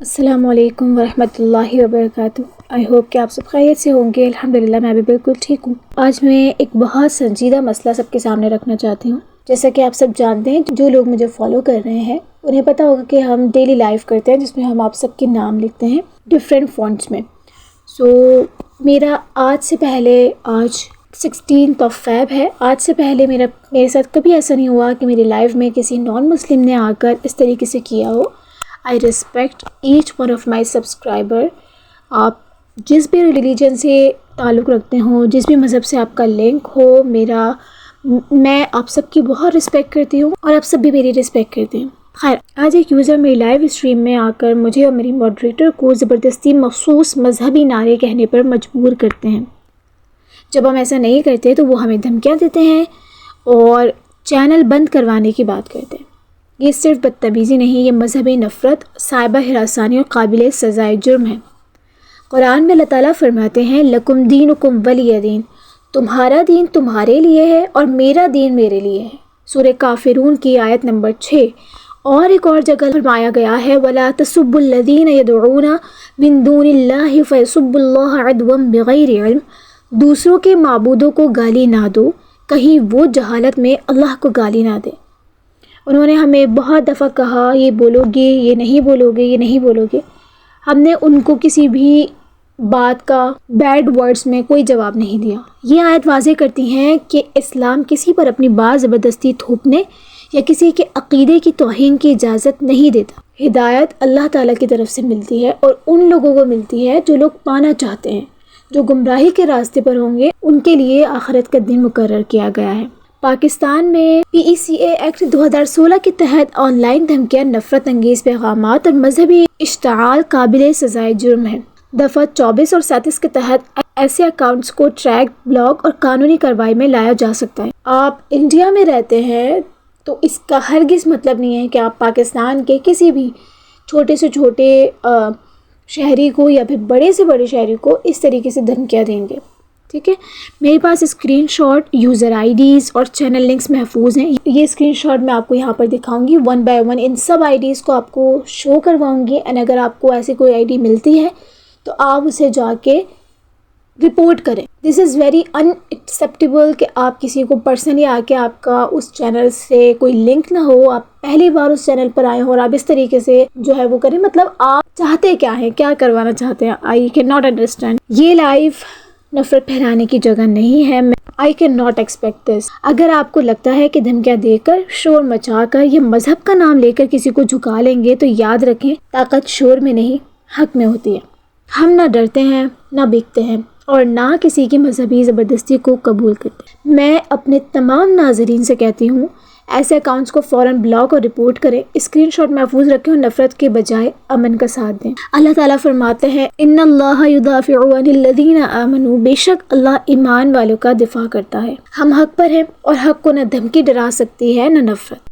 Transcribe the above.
السلام علیکم ورحمۃ اللہ وبرکاتہ۔ آئی ہوپ کہ آپ سب خیریت سے ہوں گے۔ الحمدللہ میں بھی بالکل ٹھیک ہوں۔ آج میں ایک بہت سنجیدہ مسئلہ سب کے سامنے رکھنا چاہتی ہوں۔ جیسا کہ آپ سب جانتے ہیں، جو لوگ مجھے فالو کر رہے ہیں انہیں پتہ ہوگا کہ ہم ڈیلی لائف کرتے ہیں جس میں ہم آپ سب کے نام لکھتے ہیں ڈفرینٹ فونٹس میں۔ میرا آج 16 فیب ہے۔ آج سے پہلے میرے ساتھ کبھی ایسا نہیں ہوا کہ میری لائف میں کسی نان مسلم نے آ کر اس طریقے سے کیا ہو۔ I respect each one of my subscriber. آپ جس بھی ریلیجن سے تعلق رکھتے ہوں، جس بھی مذہب سے آپ کا لنک ہو، میں آپ سب کی بہت رسپیکٹ کرتی ہوں اور آپ سب بھی میری رسپیکٹ کرتے ہیں۔ خیر، آج ایک یوزر میری لائیو اسٹریم میں آ کر مجھے اور میری ماڈریٹر کو زبردستی مخصوص مذہبی نعرے کہنے پر مجبور کرتے ہیں۔ جب ہم ایسا نہیں کرتے تو وہ ہمیں دھمکیاں دیتے ہیں اور چینل بند کروانے کی بات کرتے ہیں۔ یہ صرف بدتمیزی نہیں، یہ مذہبی نفرت، سائبہ ہراسانی اور قابل سزائے جرم ہے۔ قرآن میں اللہ تعالیٰ فرماتے ہیں لَکُمْ دِینُکُمْ وَلِیَ دین، تمہارا دین تمہارے لیے ہے اور میرا دین میرے لیے ہے۔ سورہ کافرون کی آیت نمبر 6۔ اور ایک اور جگہ فرمایا گیا ہے وَلَا تَسُبُّوا الَّذِينَ يَدْعُونَ مِن دُونِ اللَّهِ فَيَسُبُّوا اللَّهَ عَدْوًا بِغَيْرِ علم، دوسروں کے معبودوں کو گالی نہ دو، کہیں وہ جہالت میں اللہ کو گالی نہ دے۔ انہوں نے ہمیں بہت دفعہ کہا یہ بولو گے، یہ نہیں بولو گے، یہ نہیں بولو گے۔ ہم نے ان کو کسی بھی بات کا بیڈ ورڈز میں کوئی جواب نہیں دیا۔ یہ آیت واضح کرتی ہیں کہ اسلام کسی پر اپنی بات زبردستی تھوپنے یا کسی کے عقیدے کی توہین کی اجازت نہیں دیتا۔ ہدایت اللہ تعالیٰ کی طرف سے ملتی ہے اور ان لوگوں کو ملتی ہے جو لوگ پانا چاہتے ہیں۔ جو گمراہی کے راستے پر ہوں گے ان کے لیے آخرت کا دن مقرر کیا گیا ہے۔ پاکستان میں PECA ایکٹ 2016 کے تحت آن لائن دھمکیاں، نفرت انگیز پیغامات اور مذہبی اشتعال قابل سزائے جرم ہیں۔ دفعہ 24 اور 37 کے تحت ایسے اکاؤنٹس کو ٹریک، بلاک اور قانونی کارروائی میں لایا جا سکتا ہے۔ آپ انڈیا میں رہتے ہیں تو اس کا ہرگز مطلب نہیں ہے کہ آپ پاکستان کے کسی بھی چھوٹے سے چھوٹے شہری کو یا پھر بڑے سے بڑے شہری کو اس طریقے سے دھمکیاں دیں گے، ٹھیک ہے۔ میرے پاس screen shot, user I days اور چینل لنکس محفوظ ہیں۔ یہ اسکرین شاٹ میں آپ کو یہاں پر دکھاؤں گی، 1 by 1 in sub I days کو آپ کو شو کرواؤں گی۔ اینڈ اگر آپ کو ایسی کوئی آئی ڈی ملتی ہے تو آپ اسے جا کے رپورٹ کریں۔ دس از ویری ان ایکسیپٹیبل کہ آپ کسی کو پرسنلی آ کے آپ کا اس چینل سے کوئی لنک نہ ہو، آپ پہلی بار اس چینل پر آئے ہوں اور آپ اس طریقے سے جو ہے وہ کریں۔ مطلب آپ چاہتے کیا ہیں، کیا کروانا چاہتے ہیں؟ I can not understand. یہ لائف نفرت پھیلانے کی جگہ نہیں ہے۔ I cannot expect this۔ اگر آپ کو لگتا ہے کہ دھمکیاں دے کر، شور مچا کر یا مذہب کا نام لے کر کسی کو جھکا لیں گے تو یاد رکھیں طاقت شور میں نہیں حق میں ہوتی ہے۔ ہم نہ ڈرتے ہیں، نہ بیکتے ہیں اور نہ کسی کی مذہبی زبردستی کو قبول کرتے۔ میں اپنے تمام ناظرین سے کہتی ہوں ایسے اکاؤنٹس کو فوراً بلاک اور رپورٹ کریں، اسکرین شاٹ محفوظ رکھیں اور نفرت کے بجائے امن کا ساتھ دیں۔ اللہ تعالیٰ فرماتے ہیں ان اللہ یدافع عن الذین آمنوا، بے شک اللہ ایمان والوں کا دفاع کرتا ہے۔ ہم حق پر ہیں اور حق کو نہ دھمکی ڈرا سکتی ہے نہ نفرت۔